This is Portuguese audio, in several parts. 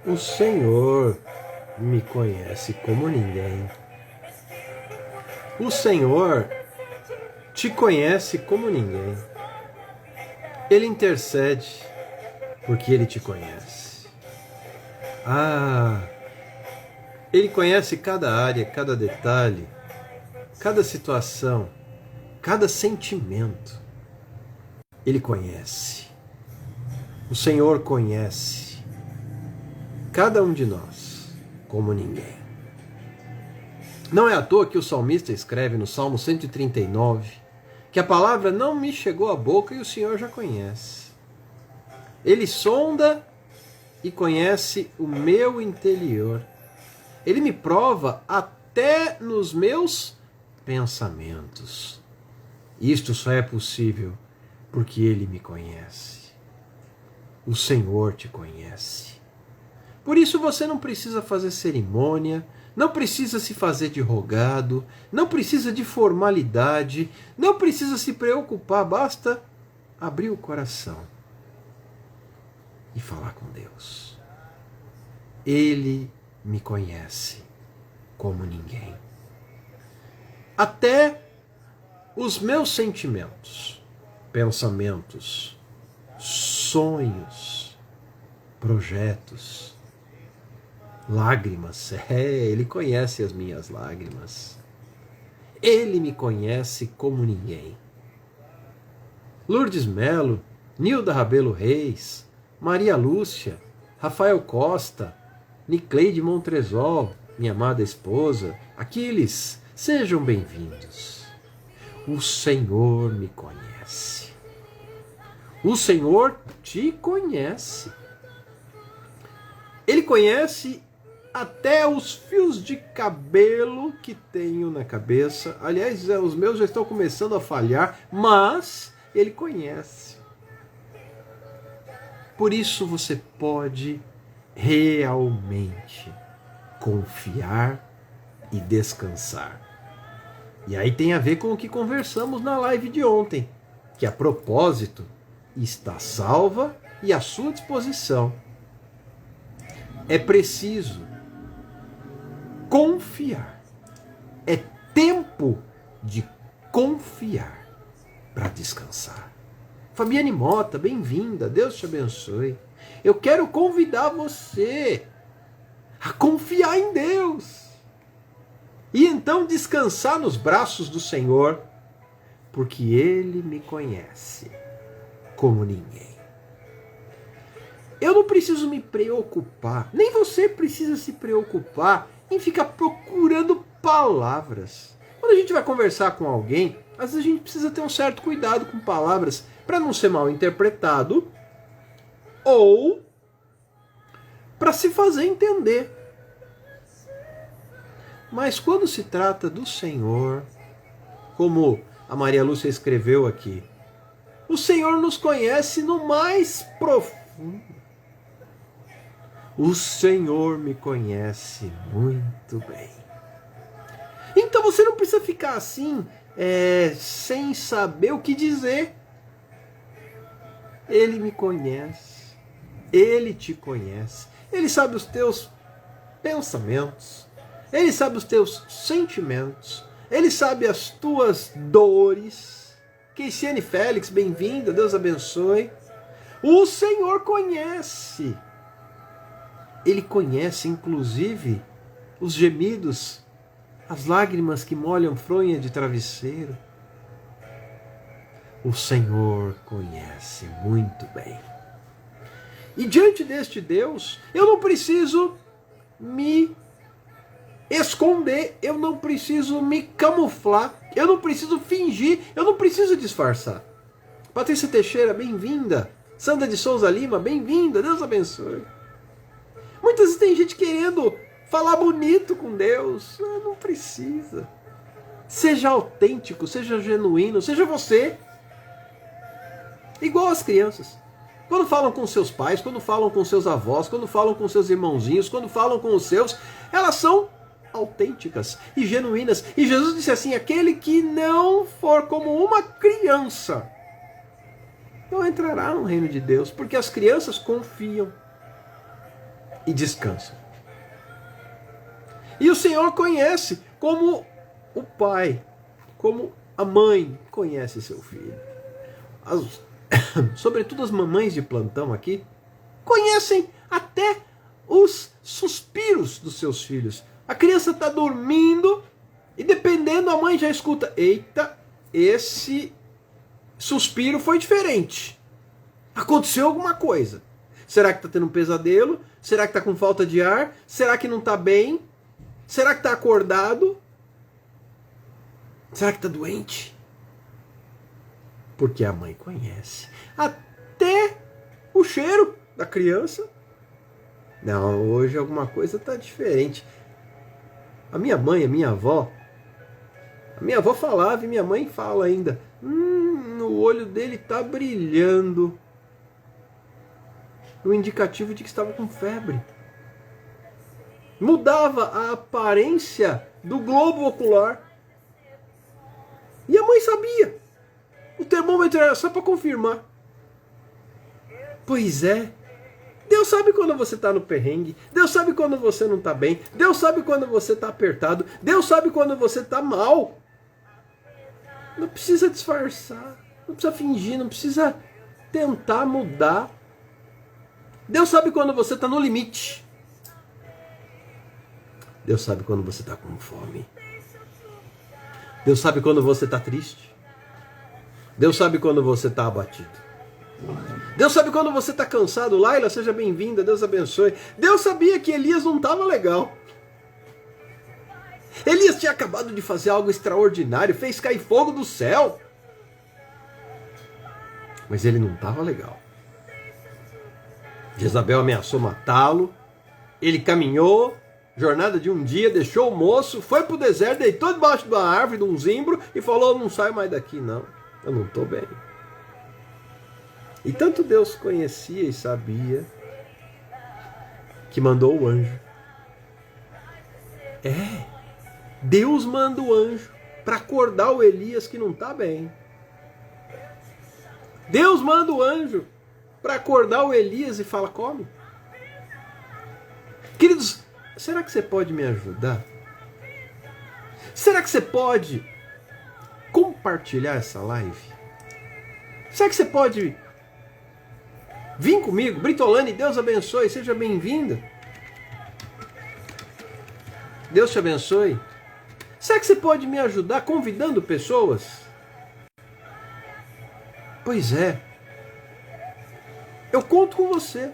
O Senhor me conhece como ninguém. O Senhor te conhece como ninguém. Ele intercede porque Ele te conhece. Ele conhece cada área, cada detalhe, cada situação, cada sentimento. Ele conhece. O Senhor conhece cada um de nós como ninguém. Não é à toa que o salmista escreve no Salmo 139 que a palavra não me chegou à boca e o Senhor já conhece. Ele sonda e conhece o meu interior. Ele me prova até nos meus pensamentos. Isto só é possível porque Ele me conhece. O Senhor te conhece. Por isso você não precisa fazer cerimônia, não precisa se fazer de rogado, não precisa de formalidade, não precisa se preocupar, basta abrir o coração e falar com Deus. Ele me conhece como ninguém. Até os meus sentimentos, pensamentos, sonhos, projetos, lágrimas. Ele conhece as minhas lágrimas. Ele me conhece como ninguém. Lourdes Melo, Nilda Rabelo Reis, Maria Lúcia, Rafael Costa, Nicleide Montresol, minha amada esposa, Aquiles, sejam bem-vindos. O Senhor me conhece. O Senhor te conhece. Ele conhece até os fios de cabelo que tenho na cabeça. Aliás, os meus já estão começando a falhar, mas Ele conhece. Por isso você pode realmente confiar e descansar. E aí tem a ver com o que conversamos na live de ontem, que a propósito está salva e à sua disposição. É preciso confiar. É tempo de confiar para descansar. Fabiane Mota, bem-vinda. Deus te abençoe. Eu quero convidar você a confiar em Deus. E então descansar nos braços do Senhor, porque Ele me conhece como ninguém. Eu não preciso me preocupar, nem você precisa se preocupar em ficar procurando palavras. Quando a gente vai conversar com alguém, às vezes a gente precisa ter um certo cuidado com palavras para não ser mal interpretado ou para se fazer entender. Mas quando se trata do Senhor, como a Maria Lúcia escreveu aqui, o Senhor nos conhece no mais profundo. O Senhor me conhece muito bem. Então você não precisa ficar assim, sem saber o que dizer. Ele me conhece. Ele te conhece. Ele sabe os teus pensamentos. Ele sabe os teus sentimentos. Ele sabe as tuas dores. Keisiane Félix, bem-vinda. Deus abençoe. O Senhor conhece. Ele conhece, inclusive, os gemidos, as lágrimas que molham fronha de travesseiro. O Senhor conhece muito bem. E diante deste Deus, eu não preciso me esconder, eu não preciso me camuflar, eu não preciso fingir, eu não preciso disfarçar. Patrícia Teixeira, bem-vinda. Sandra de Souza Lima, bem-vinda. Deus abençoe. Muitas vezes tem gente querendo falar bonito com Deus. Não precisa. Seja autêntico, seja genuíno, seja você. Igual as crianças. Quando falam com seus pais, quando falam com seus avós, quando falam com seus irmãozinhos, quando falam com os seus, elas são autênticas e genuínas. E Jesus disse assim, aquele que não for como uma criança, não entrará no reino de Deus, porque as crianças confiam. e descansam. E o Senhor conhece como o pai, como a mãe conhece seu filho. Sobretudo as mamães de plantão aqui, conhecem até os suspiros dos seus filhos. A criança está dormindo e dependendo a mãe já escuta: eita, esse suspiro foi diferente. Aconteceu alguma coisa. Será que está tendo um pesadelo? Será que está com falta de ar? Será que não está bem? Será que está acordado? Será que está doente? Porque a mãe conhece até o cheiro da criança. Não, hoje alguma coisa está diferente. A minha mãe, a minha avó falava e minha mãe fala ainda: o olho dele está brilhando. O indicativo de que estava com febre. Mudava a aparência do globo ocular. E a mãe sabia. O termômetro era só para confirmar. Pois é. Deus sabe quando você está no perrengue. Deus sabe quando você não está bem. Deus sabe quando você está apertado. Deus sabe quando você está mal. Não precisa disfarçar. Não precisa fingir. Não precisa tentar mudar. Deus sabe quando você está no limite. Deus sabe quando você está com fome. Deus sabe quando você está triste. Deus sabe quando você está abatido. Deus sabe quando você está cansado. Laila, seja bem-vinda, Deus abençoe. Deus sabia que Elias não estava legal. Elias tinha acabado de fazer algo extraordinário, fez cair fogo do céu. Mas ele não estava legal. Jezabel ameaçou matá-lo. Ele caminhou, jornada de um dia, deixou o moço, foi para o deserto, deitou debaixo de uma árvore, de um zimbro, e falou: não saio mais daqui não, eu não estou bem. E tanto Deus conhecia e sabia que mandou o anjo. Deus manda o anjo para acordar o Elias que não está bem. Deus manda o anjo para acordar o Elias e fala: come. Queridos, será que você pode me ajudar? Será que você pode compartilhar essa live? Será que você pode vir comigo? Britolane, Deus abençoe, seja bem-vinda. Deus te abençoe. Será que você pode me ajudar convidando pessoas? Pois é. Eu conto com você.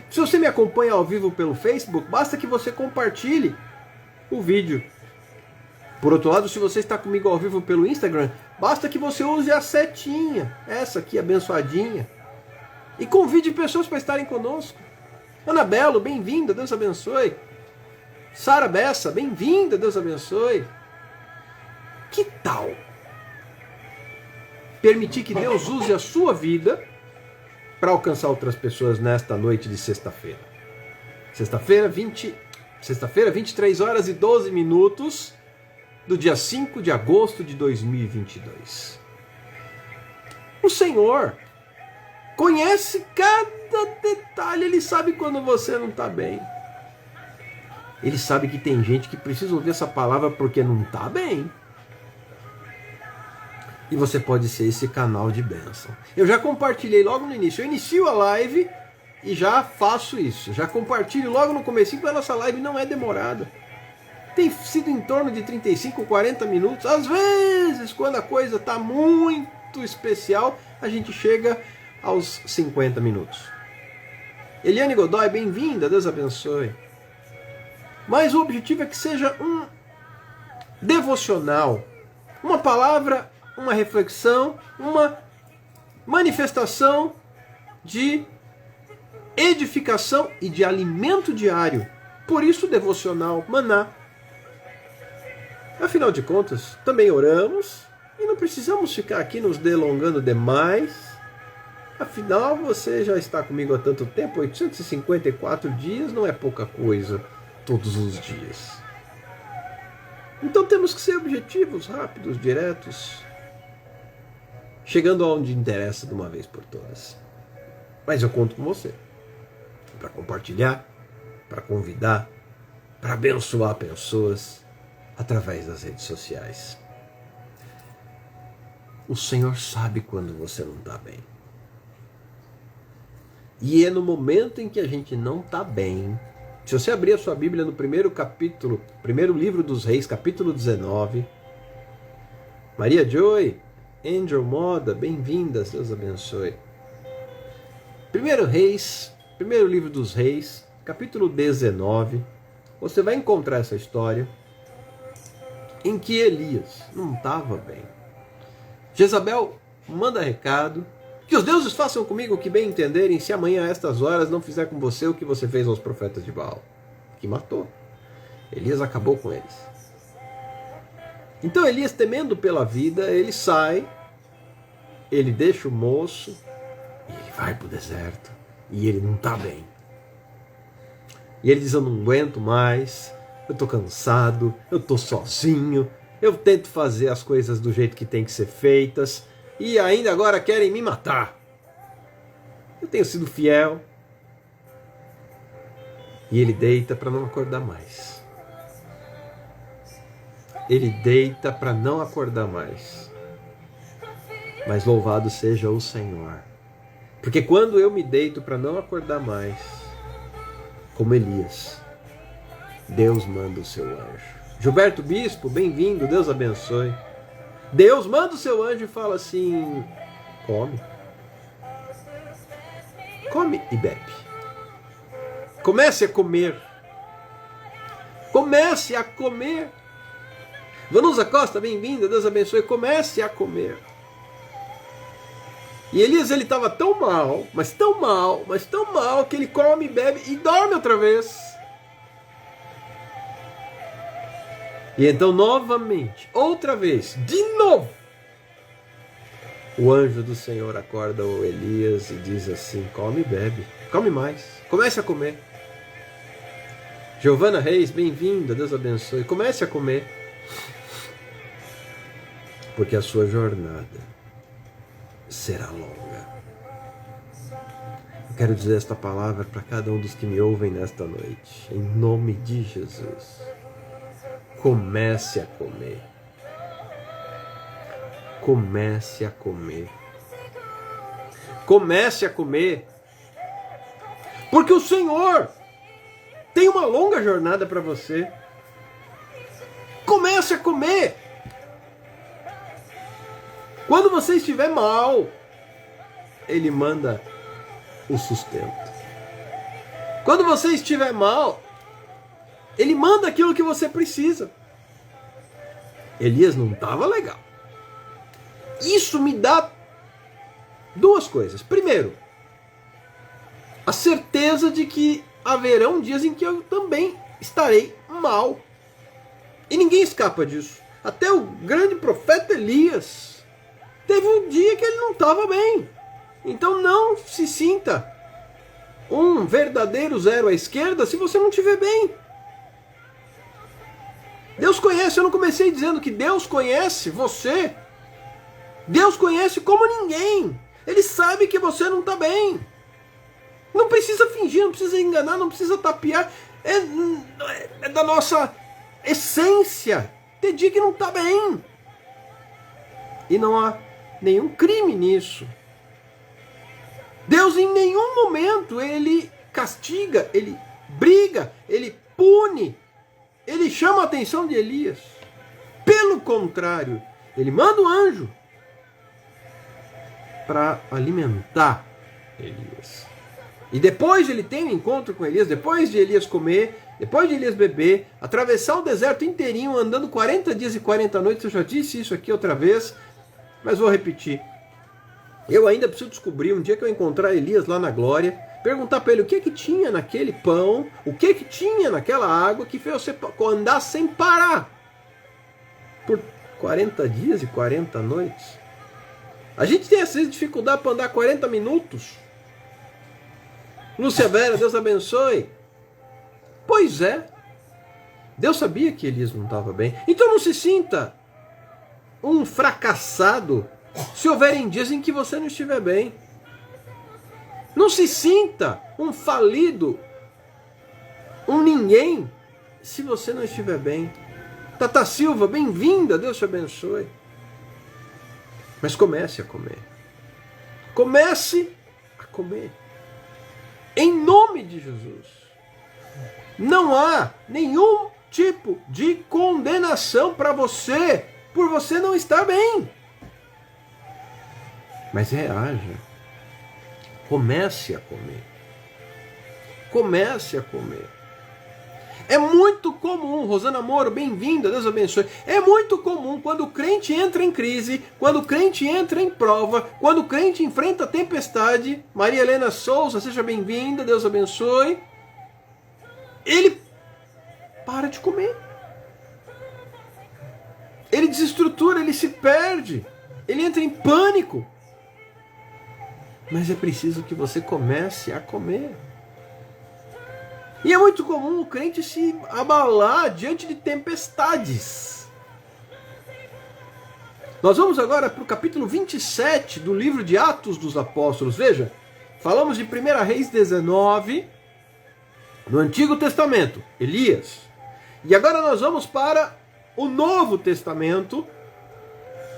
Se você me acompanha ao vivo pelo Facebook, basta que você compartilhe o vídeo. Por outro lado, se você está comigo ao vivo pelo Instagram, basta que você use a setinha, essa aqui, abençoadinha, e convide pessoas para estarem conosco. Ana Belo, bem-vinda, Deus abençoe. Sara Bessa, bem-vinda, Deus abençoe. Que tal permitir que Deus use a sua vida para alcançar outras pessoas nesta noite de sexta-feira? Sexta-feira, 23 horas e 12 minutos do dia 5 de agosto de 2022. O Senhor conhece cada detalhe, Ele sabe quando você não está bem. Ele sabe que tem gente que precisa ouvir essa palavra porque não está bem. E você pode ser esse canal de bênção. Eu já compartilhei logo no início. Eu inicio a live e já faço isso. Já compartilho logo no comecinho, porque a nossa live não é demorada. Tem sido em torno de 35, 40 minutos. Às vezes, quando a coisa está muito especial, a gente chega aos 50 minutos. Eliane Godoy, bem-vinda, Deus abençoe. Mas o objetivo é que seja um devocional. Uma palavra, uma reflexão, uma manifestação de edificação e de alimento diário. Por isso, devocional Maná. Afinal de contas, também oramos e não precisamos ficar aqui nos delongando demais. Afinal, você já está comigo há tanto tempo, 854 dias não é pouca coisa todos os dias. Então temos que ser objetivos, rápidos, diretos, chegando aonde interessa de uma vez por todas. Mas eu conto com você. para compartilhar, para convidar, para abençoar pessoas através das redes sociais. O Senhor sabe quando você não está bem. E é no momento em que a gente não está bem. Se você abrir a sua Bíblia no primeiro capítulo, primeiro livro dos Reis, capítulo 19. Maria Joy, Angel Moda, bem-vindas, Deus abençoe. Primeiro Reis, primeiro livro dos Reis, capítulo 19. Você vai encontrar essa história em que Elias não estava bem. Jezabel manda recado: que os deuses façam comigo o que bem entenderem, se amanhã a estas horas não fizer com você o que você fez aos profetas de Baal. Que matou. Elias acabou com eles. Então Elias, temendo pela vida, ele sai, ele deixa o moço, e ele vai para o deserto, e ele não está bem. E ele diz: eu não aguento mais, eu estou cansado, eu estou sozinho, eu tento fazer as coisas do jeito que tem que ser feitas, e ainda agora querem me matar. Eu tenho sido fiel. E ele deita para não acordar mais. Ele deita para não acordar mais. Mas louvado seja o Senhor. Porque quando eu me deito para não acordar mais, como Elias, Deus manda o seu anjo. Gilberto Bispo, bem-vindo, Deus abençoe. Deus manda o seu anjo e fala assim: come. Come e bebe. Comece a comer. Comece a comer. Vanusa Costa, bem-vinda, Deus abençoe. Comece a comer. E Elias, ele estava tão mal, mas tão mal, mas tão mal, que ele come, bebe e dorme outra vez. E então, novamente, outra vez, de novo, o anjo do Senhor acorda o Elias e diz assim: come e bebe, come mais, comece a comer. Giovana Reis, bem-vinda, Deus abençoe. Comece a comer, porque a sua jornada será longa. Eu quero dizer esta palavra para cada um dos que me ouvem nesta noite, em nome de Jesus. Comece a comer. Comece a comer. Comece a comer. Porque o Senhor tem uma longa jornada para você. Comece a comer. Quando você estiver mal, Ele manda o sustento. Quando você estiver mal, Ele manda aquilo que você precisa. Elias não estava legal. Isso me dá duas coisas. Primeiro, a certeza de que haverão dias em que eu também estarei mal. E ninguém escapa disso. Até o grande profeta Elias teve um dia que ele não estava bem. Então não se sinta um verdadeiro zero à esquerda se você não estiver bem. Deus conhece, eu não comecei dizendo que Deus conhece você. Deus conhece como ninguém. Ele sabe que você não está bem. Não precisa fingir, não precisa enganar, não precisa tapear. É da nossa essência ter dia que não está bem. E não há nenhum crime nisso. Deus em nenhum momento Ele castiga, Ele briga, Ele pune, Ele chama a atenção de Elias. Pelo contrário, Ele manda um anjo para alimentar Elias. E depois ele tem um encontro com Elias, depois de Elias comer, depois de Elias beber, atravessar o deserto inteirinho, andando 40 dias e 40 noites. Eu já disse isso aqui outra vez, mas vou repetir. Eu ainda preciso descobrir, um dia que eu encontrar Elias lá na glória, perguntar para ele o que tinha naquele pão, o que tinha naquela água que fez você andar sem parar por 40 dias e 40 noites. A gente tem essa dificuldade para andar 40 minutos. Lúcia Vera, Deus abençoe. Pois é. Deus sabia que Elias não estava bem. Então não se sinta um fracassado se houverem dias em que você não estiver bem. Não se sinta um falido, um ninguém, se você não estiver bem. Tata Silva, bem-vinda, Deus te abençoe. Mas comece a comer. Comece a comer. Em nome de Jesus. Não há nenhum tipo de condenação para você, por você não estar bem. Mas reaja. Comece a comer. Comece a comer. É muito comum, Rosana Moro, bem-vinda, Deus abençoe. É muito comum quando o crente entra em crise, quando o crente entra em prova, quando o crente enfrenta a tempestade. Maria Helena Souza, seja bem-vinda, Deus abençoe. Ele para de comer. Ele desestrutura, ele se perde. Ele entra em pânico. Mas é preciso que você comece a comer. E é muito comum o crente se abalar diante de tempestades. Nós vamos agora para o capítulo 27 do livro de Atos dos Apóstolos. Veja, falamos de 1 Reis 19, no Antigo Testamento, Elias. E agora nós vamos para o Novo Testamento,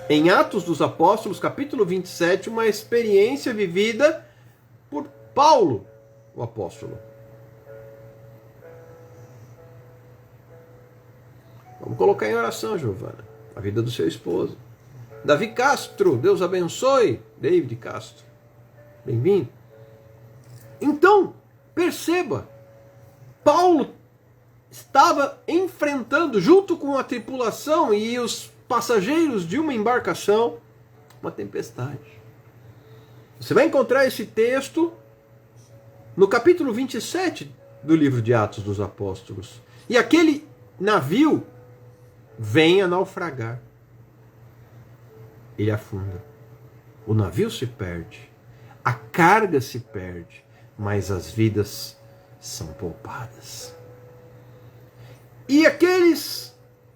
em Atos dos Apóstolos, capítulo 27, uma experiência vivida por Paulo, o apóstolo. Vamos colocar em oração, Giovana, a vida do seu esposo. Davi Castro, Deus abençoe. David Castro, bem-vindo. Então, perceba, Paulo estava enfrentando, junto com a tripulação e os passageiros de uma embarcação, uma tempestade. Você vai encontrar esse texto no capítulo 27 do livro de Atos dos Apóstolos. E aquele navio vem a naufragar. Ele afunda. O navio se perde. A carga se perde. Mas as vidas são poupadas. E aqueles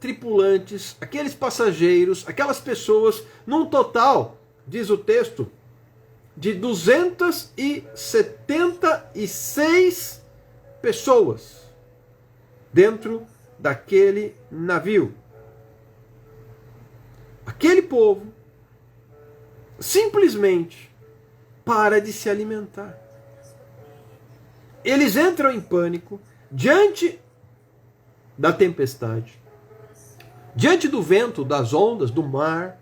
tripulantes, aqueles passageiros, aquelas pessoas, num total, diz o texto, de 276 pessoas dentro daquele navio. Aquele povo simplesmente para de se alimentar. Eles entram em pânico diante da tempestade, diante do vento, das ondas, do mar.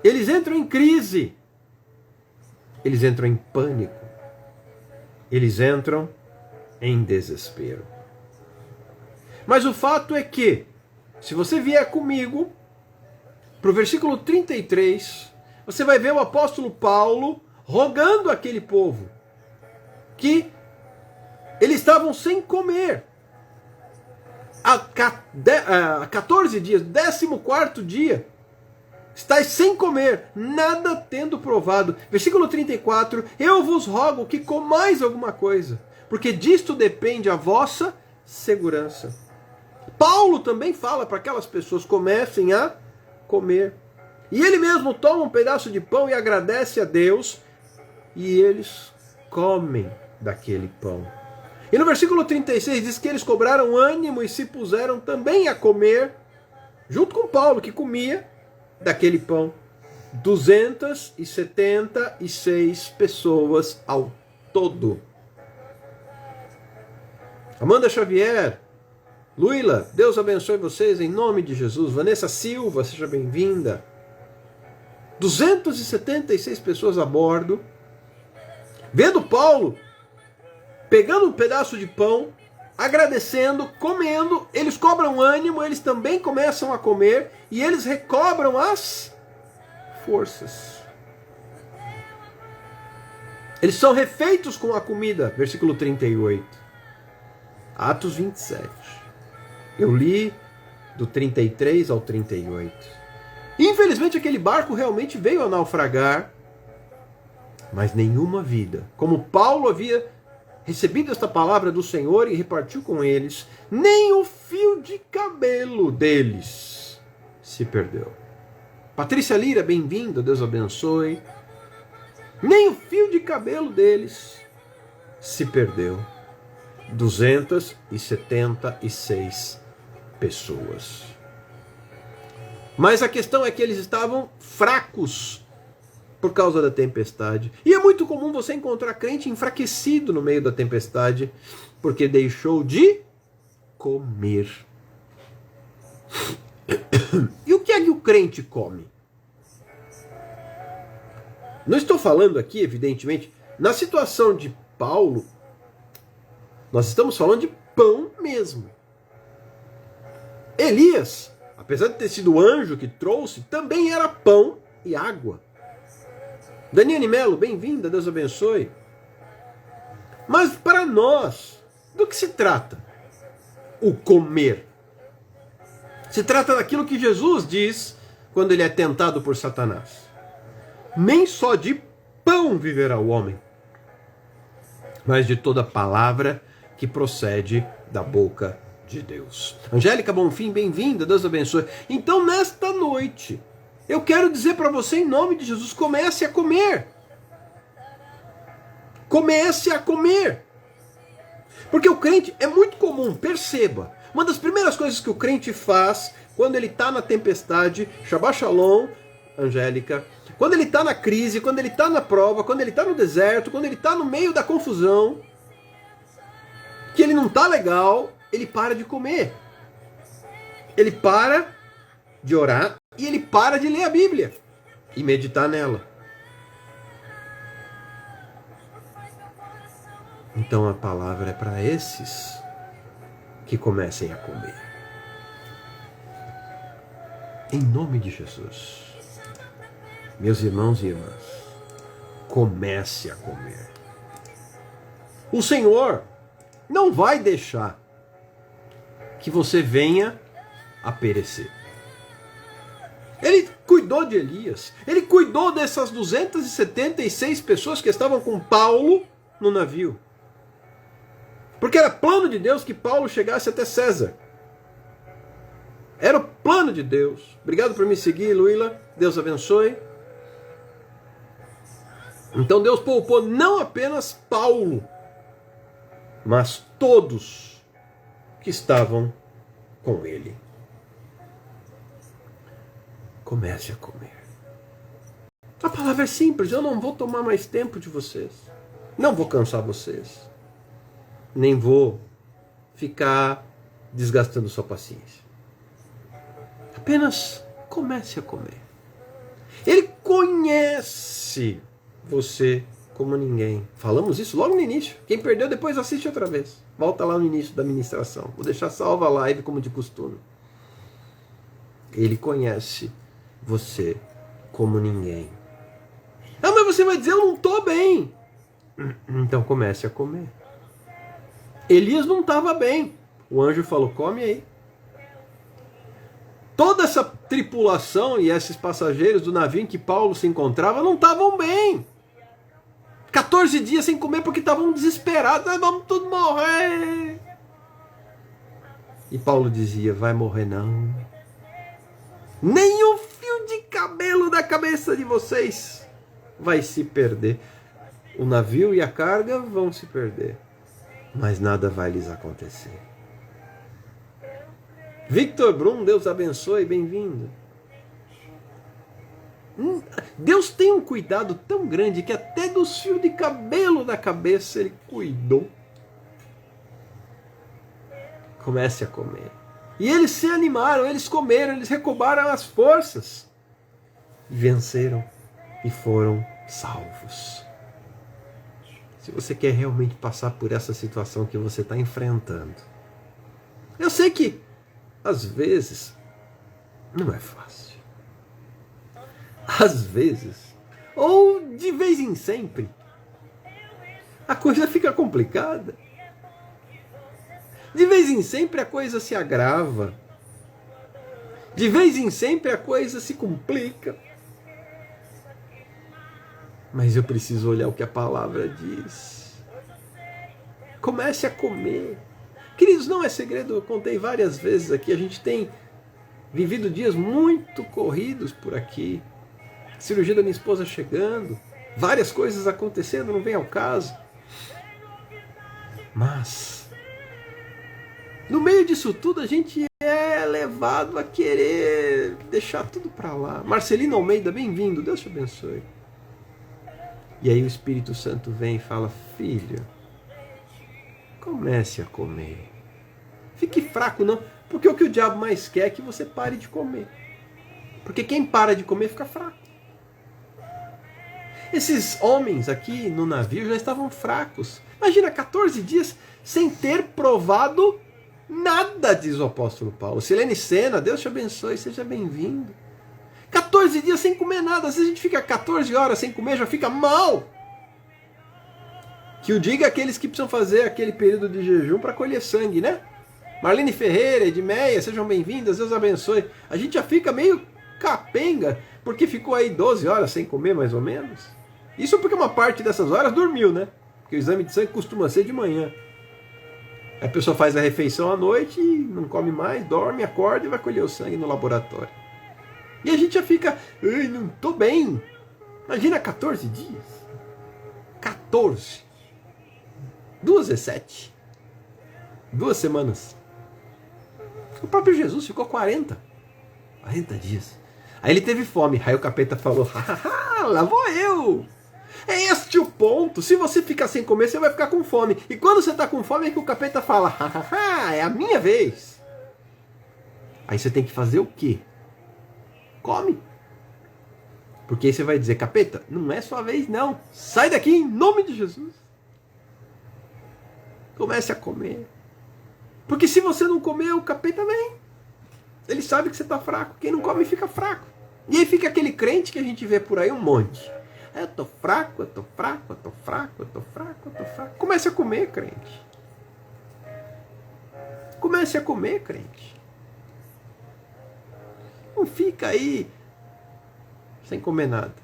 Eles entram em crise. Eles entram em pânico. Eles entram em desespero. Mas o fato é que, se você vier comigo para o versículo 33, você vai ver o apóstolo Paulo rogando aquele povo que eles estavam sem comer há 14 dias, 14º dia, estáis sem comer, nada tendo provado. Versículo 34, eu vos rogo que comais alguma coisa, porque disto depende a vossa segurança. Paulo também fala para aquelas pessoas, comecem a comer. E ele mesmo toma um pedaço de pão e agradece a Deus, e eles comem daquele pão. E no versículo 36 diz que eles cobraram ânimo e se puseram também a comer, junto com Paulo, que comia daquele pão. 276 pessoas ao todo. Amanda Xavier, Luila, Deus abençoe vocês em nome de Jesus. Vanessa Silva, seja bem-vinda. 276 pessoas a bordo. Vendo Paulo pegando um pedaço de pão, agradecendo, comendo, eles cobram ânimo, eles também começam a comer e eles recobram as forças. Eles são refeitos com a comida, versículo 38. Atos 27. Eu li do 33 ao 38. Infelizmente aquele barco realmente veio a naufragar, mas nenhuma vida. Como Paulo havia recebido esta palavra do Senhor e repartiu com eles, nem o fio de cabelo deles se perdeu. Patrícia Lira, bem-vinda, Deus abençoe. Nem o fio de cabelo deles se perdeu. 276 pessoas. Mas a questão é que eles estavam fracos por causa da tempestade. E é muito comum você encontrar crente enfraquecido no meio da tempestade, porque deixou de comer. E o que é que o crente come? Não estou falando aqui, evidentemente, na situação de Paulo, nós estamos falando de pão mesmo. Elias, apesar de ter sido o anjo que trouxe, também era pão e água. Daniane Melo, bem-vinda, Deus abençoe. Mas para nós, do que se trata o comer? Se trata daquilo que Jesus diz quando ele é tentado por Satanás. Nem só de pão viverá o homem, mas de toda palavra que procede da boca de Deus. Angélica Bonfim, bem-vinda, Deus abençoe. Então, nesta noite, eu quero dizer para você, em nome de Jesus, comece a comer. Comece a comer. Porque o crente é muito comum, perceba, uma das primeiras coisas que o crente faz quando ele está na tempestade, Shabbat Shalom, Angélica, quando ele está na crise, quando ele está na prova, quando ele está no deserto, quando ele está no meio da confusão, que ele não está legal, ele para de comer. Ele para de orar e ele para de ler a Bíblia e meditar nela. Então a palavra é para esses que comecem a comer. Em nome de Jesus. Meus irmãos e irmãs, comece a comer. O Senhor não vai deixar que você venha a perecer. Ele cuidou de Elias, ele cuidou dessas 276 pessoas que estavam com Paulo no navio. Porque era plano de Deus que Paulo chegasse até César. Era o plano de Deus. Obrigado por me seguir, Luíla. Deus abençoe. Então Deus poupou não apenas Paulo, mas todos que estavam com ele. Comece a comer. A palavra é simples, eu não vou tomar mais tempo de vocês. Não vou cansar vocês. Nem vou ficar desgastando sua paciência. Apenas comece a comer. Ele conhece você como ninguém. Falamos isso logo no início. Quem perdeu, depois assiste outra vez. Volta lá no início da ministração. Vou deixar salva a live como de costume. Ele conhece você como ninguém. Ah, mas você vai dizer, eu não estou bem. Então comece a comer. Elias não estava bem. O anjo falou, come aí. Toda essa tripulação e esses passageiros do navio em que Paulo se encontrava não estavam bem. 14 dias sem comer porque estavam desesperados. Nós vamos todos morrer. E Paulo dizia, vai morrer não. Nem um fio de cabelo da cabeça de vocês vai se perder. O navio e a carga vão se perder, mas nada vai lhes acontecer. Victor Brum, Deus abençoe, bem-vindo. Deus tem um cuidado tão grande que até dos fios de cabelo da cabeça Ele cuidou. Comece a comer. E eles se animaram, eles comeram, eles recobraram as forças. Venceram e foram salvos. Se você quer realmente passar por essa situação que você está enfrentando, eu sei que às vezes não é fácil. Às vezes, ou de vez em sempre, a coisa fica complicada. De vez em sempre a coisa se agrava. De vez em sempre a coisa se complica. Mas eu preciso olhar o que a palavra diz. Comece a comer. Queridos, não é segredo, eu contei várias vezes aqui, a gente tem vivido dias muito corridos por aqui. A cirurgia da minha esposa chegando, várias coisas acontecendo, não vem ao caso. Mas, no meio disso tudo, a gente é levado a querer deixar tudo para lá. Marcelino Almeida, bem-vindo, Deus te abençoe. E aí o Espírito Santo vem e fala: filho, comece a comer. Fique fraco não, porque o que o diabo mais quer é que você pare de comer. Porque quem para de comer fica fraco. Esses homens aqui no navio já estavam fracos. Imagina, 14 dias sem ter provado nada, diz o apóstolo Paulo. Silene Sena, Deus te abençoe, seja bem-vindo. 14 dias sem comer nada. Às vezes a gente fica 14 horas sem comer, já fica mal. Que o diga aqueles que precisam fazer aquele período de jejum para colher sangue, né? Marlene Ferreira, Edmeia, sejam bem-vindas, Deus abençoe. A gente já fica meio capenga, porque ficou aí 12 horas sem comer, mais ou menos. Isso porque uma parte dessas horas dormiu, né? Porque o exame de sangue costuma ser de manhã. A pessoa faz a refeição à noite e não come mais, dorme, acorda e vai colher o sangue no laboratório. E a gente já fica, ai, não tô bem. Imagina 14 dias. 14. 2 é 7. 2 semanas. O próprio Jesus ficou 40 dias. Aí ele teve fome. Aí o capeta falou: hahaha, lá vou eu. É este o ponto. Se você ficar sem comer, você vai ficar com fome. E quando você está com fome, é que o capeta fala: hahaha, é a minha vez. Aí você tem que fazer o quê? Come. Porque aí você vai dizer: capeta, não é sua vez não. Sai daqui em nome de Jesus. Comece a comer. Porque se você não comer, o capeta vem. Ele sabe que você está fraco. Quem não come fica fraco. E aí fica aquele crente que a gente vê por aí um monte. Eu tô fraco, eu tô fraco, eu tô fraco, eu tô fraco, eu tô fraco. Comece a comer, crente. Comece a comer, crente. Não fica aí sem comer nada.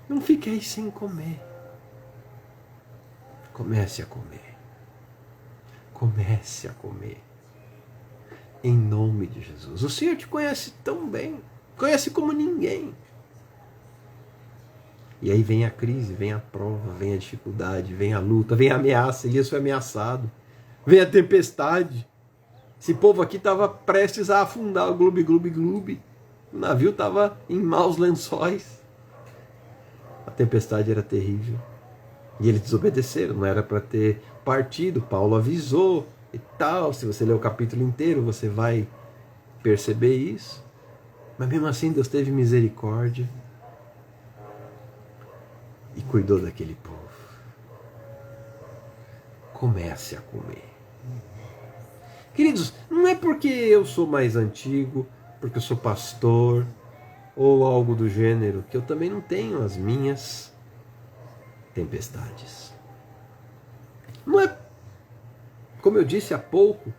Não fique aí sem comer. Comece a comer. Comece a comer. Em nome de Jesus. O Senhor te conhece tão bem. Conhece como ninguém. E aí vem a crise, vem a prova, vem a dificuldade, vem a luta, vem a ameaça. Elias foi ameaçado. Vem a tempestade. Esse povo aqui estava prestes a afundar o gloob, gloob, gloob. O navio estava em maus lençóis. A tempestade era terrível. E eles desobedeceram, não era para ter partido. Paulo avisou e tal. Se você ler o capítulo inteiro, você vai perceber isso. Mas mesmo assim, Deus teve misericórdia e cuidou daquele povo. Comece a comer. Queridos, não é porque eu sou mais antigo, porque eu sou pastor, ou algo do gênero, que eu também não tenho as minhas tempestades. Não é, como eu disse há pouco,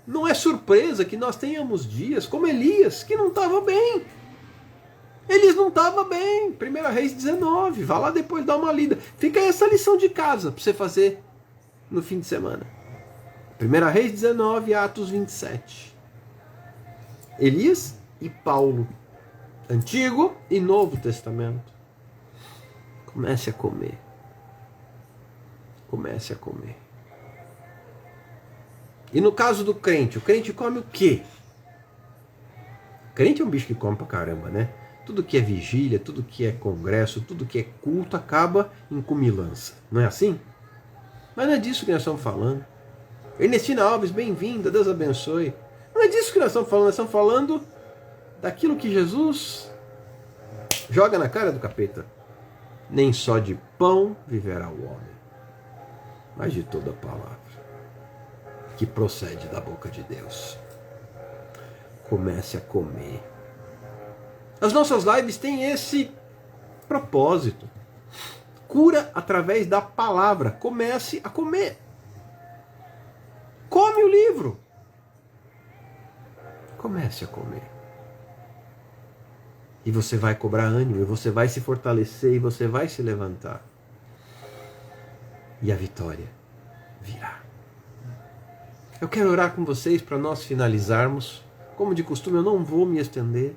não é surpresa que nós tenhamos dias como Elias, que não estava bem. Elias não estava bem. 1 Reis 19. Vá lá depois dar uma lida. Fica aí essa lição de casa para você fazer no fim de semana. 1 Reis 19, Atos 27. Elias e Paulo. Antigo e Novo Testamento. Comece a comer. Comece a comer. E no caso do crente, o crente come o quê? O crente é um bicho que come pra caramba, né? Tudo que é vigília, tudo que é congresso, tudo que é culto acaba em comilança. Não é assim? Mas não é disso que nós estamos falando. Ernestina Alves, bem-vinda, Deus abençoe. Não é disso que nós estamos falando, nós estamos falando daquilo que Jesus joga na cara do capeta. Nem só de pão viverá o homem, mas de toda palavra que procede da boca de Deus. Comece a comer. As nossas lives têm esse propósito. Cura através da palavra. Comece a comer. Come o livro. Comece a comer. E você vai cobrar ânimo, e você vai se fortalecer, e você vai se levantar. E a vitória virá. Eu quero orar com vocês para nós finalizarmos. Como de costume, eu não vou me estender.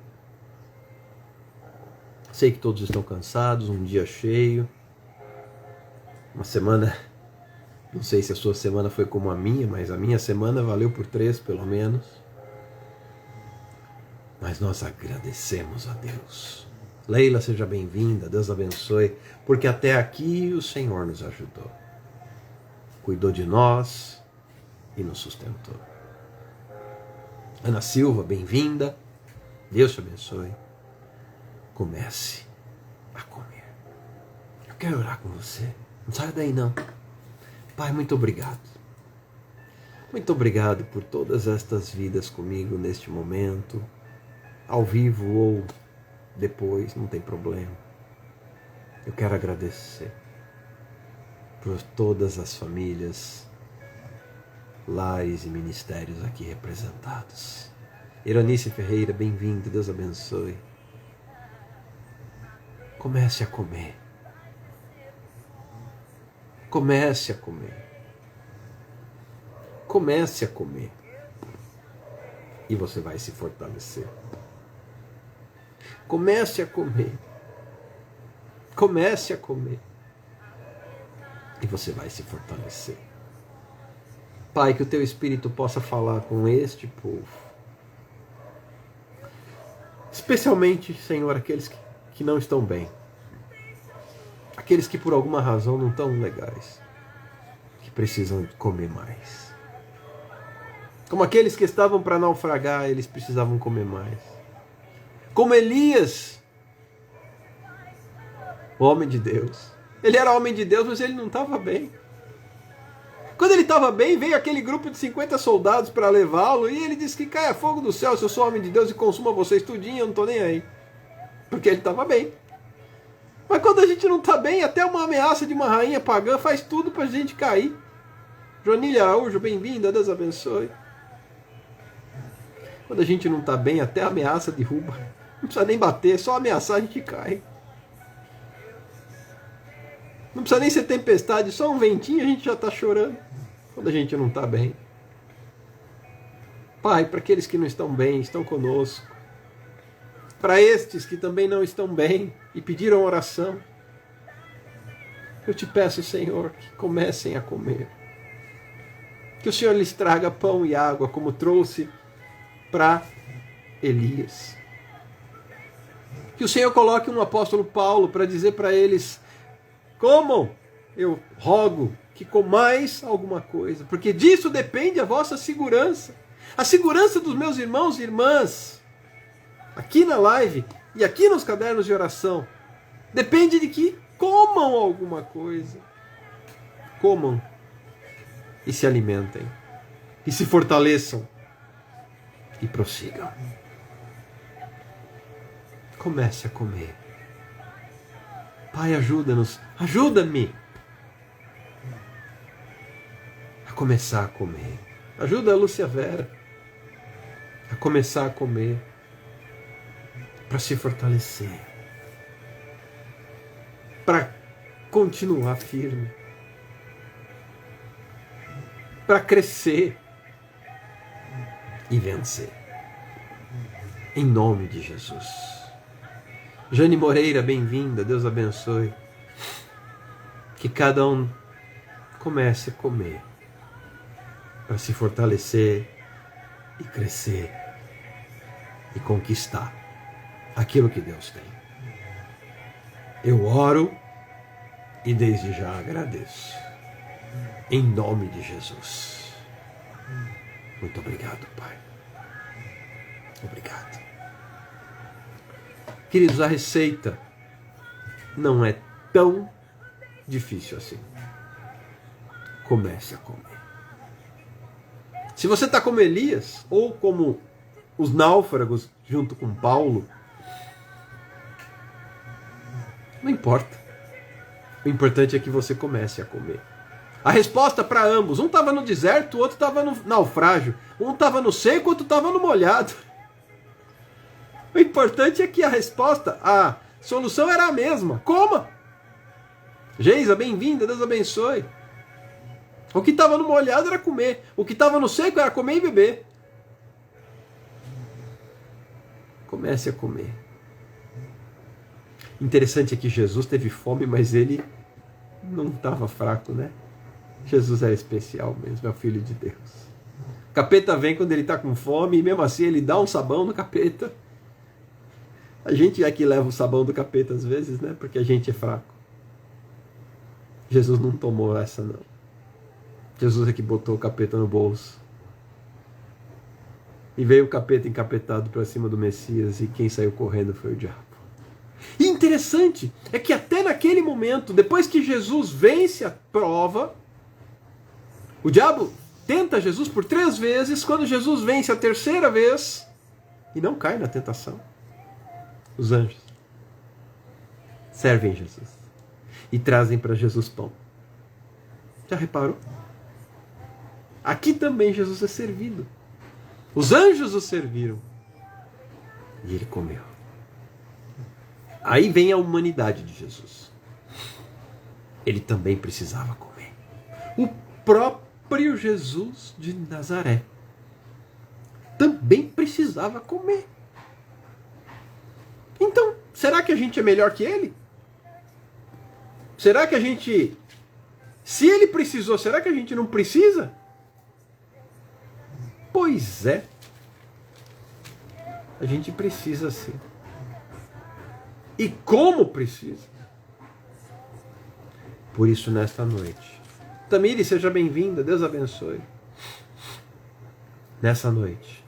Sei que todos estão cansados, um dia cheio, uma semana, não sei se a sua semana foi como a minha, mas a minha semana valeu por 3 pelo menos. Mas nós agradecemos a Deus. Leila, seja bem-vinda, Deus abençoe, porque até aqui o Senhor nos ajudou. Cuidou de nós e nos sustentou. Ana Silva, bem-vinda, Deus te abençoe. Comece a comer. Eu quero orar com você. Não saia daí não. Pai, muito obrigado. Muito obrigado por todas estas vidas comigo neste momento, ao vivo ou depois, não tem problema. Eu quero agradecer por todas as famílias, lares e ministérios aqui representados. Ironice Ferreira, bem-vindo, Deus abençoe. Comece a comer. Comece a comer. Comece a comer. E você vai se fortalecer. Comece a comer. Comece a comer. E você vai se fortalecer. Pai, que o teu Espírito possa falar com este povo. Especialmente, Senhor, aqueles que não estão bem. Aqueles que por alguma razão não estão legais. Que precisam comer mais. Como aqueles que estavam para naufragar, eles precisavam comer mais. Como Elias, o homem de Deus. Ele era homem de Deus, mas ele não estava bem. Quando ele estava bem, veio aquele grupo de 50 soldados para levá-lo e ele disse que caia fogo do céu se eu sou homem de Deus e consuma vocês tudinho, eu não estou nem aí. Porque ele estava bem. Mas quando a gente não está bem, até uma ameaça de uma rainha pagã faz tudo para a gente cair. Joanília Araújo, bem-vinda, Deus abençoe. Quando a gente não está bem, até a ameaça derruba. Não precisa nem bater, só ameaçar a gente cai. Não precisa nem ser tempestade, só um ventinho a gente já está chorando. Quando a gente não está bem. Pai, para aqueles que não estão bem, estão conosco. Para estes que também não estão bem e pediram oração. Eu te peço, Senhor, que comecem a comer. Que o Senhor lhes traga pão e água, como trouxe para Elias. Que o Senhor coloque um apóstolo Paulo para dizer para eles: comam, eu rogo que comais alguma coisa, porque disso depende a vossa segurança. A segurança dos meus irmãos e irmãs, aqui na live e aqui nos cadernos de oração, depende de que comam alguma coisa. Comam e se alimentem, e se fortaleçam, e prossigam. Comece a comer. Pai, ajuda-nos, ajuda-me a começar a comer. Ajuda a Lúcia Vera a começar a comer para se fortalecer, para continuar firme, para crescer e vencer. Em nome de Jesus. Jane Moreira, bem-vinda, Deus abençoe. Que cada um comece a comer para se fortalecer e crescer e conquistar aquilo que Deus tem. Eu oro e desde já agradeço. Em nome de Jesus. Muito obrigado, Pai. Obrigado. Queridos, a receita não é tão difícil assim. Comece a comer. Se você está como Elias, ou como os náufragos junto com Paulo, não importa. O importante é que você comece a comer. A resposta para ambos, um estava no deserto, o outro estava no naufrágio. Um estava no seco, o outro estava no molhado. O importante é que a resposta, a solução era a mesma. Coma! Geisa, bem-vinda, Deus abençoe. O que estava no molhado era comer. O que estava no seco era comer e beber. Comece a comer. Interessante é que Jesus teve fome, mas ele não estava fraco, né? Jesus era especial mesmo, é o Filho de Deus. O capeta vem quando ele está com fome e mesmo assim ele dá um sabão no capeta. A gente é que leva o sabão do capeta às vezes, né? Porque a gente é fraco. Jesus não tomou essa, não. Jesus é que botou o capeta no bolso. E veio o capeta encapetado para cima do Messias e quem saiu correndo foi o diabo. E interessante é que até naquele momento, depois que Jesus vence a prova, o diabo tenta Jesus por 3 vezes. Quando Jesus vence a 3ª vez e não cai na tentação, os anjos servem Jesus e trazem para Jesus pão. Já reparou? Aqui também Jesus é servido. Os anjos o serviram e ele comeu. Aí vem a humanidade de Jesus. Ele também precisava comer. O próprio Jesus de Nazaré também precisava comer. Então, será que a gente é melhor que ele? Será que a gente... Se ele precisou, será que a gente não precisa? Pois é. A gente precisa sim. E como precisa. Por isso, nesta noite, Tamiri, seja bem-vinda, Deus abençoe. Nessa noite,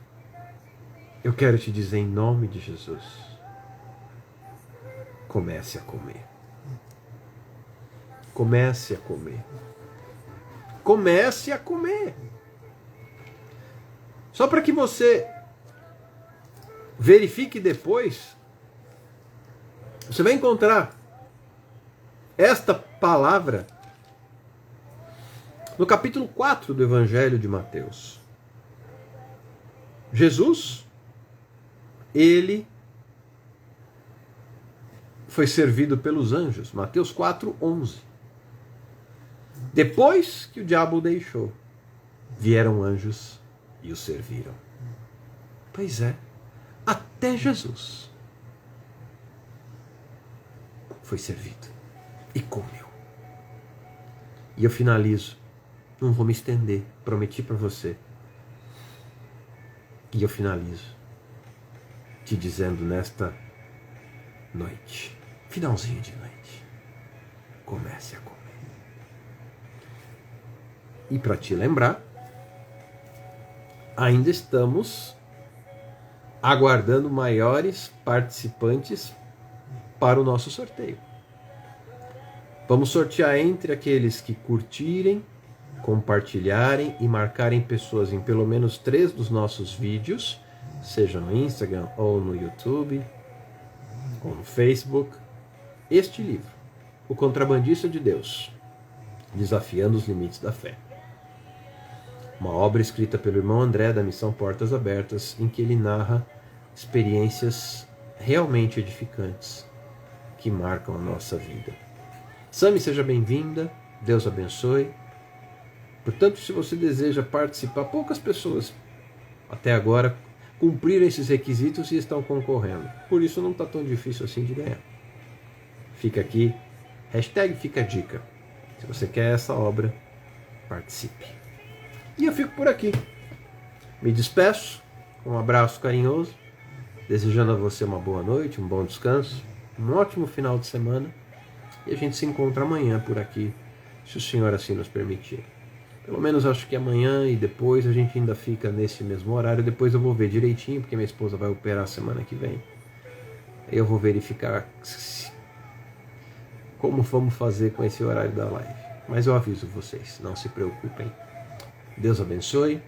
eu quero te dizer em nome de Jesus, comece a comer. Comece a comer. Comece a comer. Só para que você verifique depois, você vai encontrar esta palavra no capítulo 4 do Evangelho de Mateus. Jesus, ele foi servido pelos anjos. Mateus 4:11. Depois que o diabo o deixou, vieram anjos e o serviram. Pois é, até Jesus foi servido e comeu. E eu finalizo, não vou me estender, prometi para você. E eu finalizo te dizendo nesta noite, finalzinho de noite, comece a comer. E para te lembrar, ainda estamos aguardando maiores participantes para o nosso sorteio. Vamos sortear entre aqueles que curtirem, compartilharem e marcarem pessoas em pelo menos 3 dos nossos vídeos, seja no Instagram ou no YouTube ou no Facebook, este livro, O Contrabandista de Deus, Desafiando os Limites da Fé. Uma obra escrita pelo irmão André da Missão Portas Abertas, em que ele narra experiências realmente edificantes que marcam a nossa vida. Sami, seja bem-vinda, Deus abençoe. Portanto, se você deseja participar, poucas pessoas até agora cumpriram esses requisitos e estão concorrendo. Por isso não está tão difícil assim de ganhar. Fica aqui, #fica a dica. Se você quer essa obra, participe. E eu fico por aqui. Me despeço com um abraço carinhoso, desejando a você uma boa noite, um bom descanso, um ótimo final de semana. E a gente se encontra amanhã por aqui, se o Senhor assim nos permitir. Pelo menos acho que amanhã e depois a gente ainda fica nesse mesmo horário. Depois eu vou ver direitinho, porque minha esposa vai operar semana que vem. Eu vou verificar como vamos fazer com esse horário da live. Mas eu aviso vocês, não se preocupem. Deus abençoe,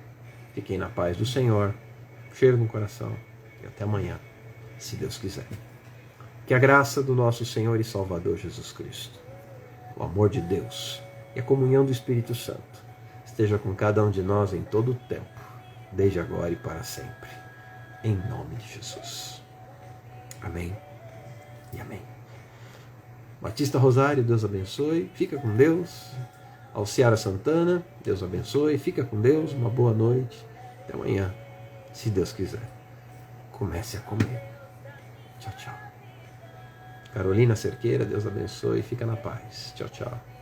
fiquem na paz do Senhor, cheiro no coração e até amanhã, se Deus quiser. Que a graça do nosso Senhor e Salvador Jesus Cristo, o amor de Deus e a comunhão do Espírito Santo esteja com cada um de nós em todo o tempo, desde agora e para sempre, em nome de Jesus. Amém e amém. Batista Rosário, Deus abençoe, fica com Deus. Alciara Santana, Deus abençoe, fica com Deus, uma boa noite, até amanhã, se Deus quiser. Comece a comer. Tchau, tchau. Carolina Cerqueira, Deus abençoe e fica na paz. Tchau, tchau.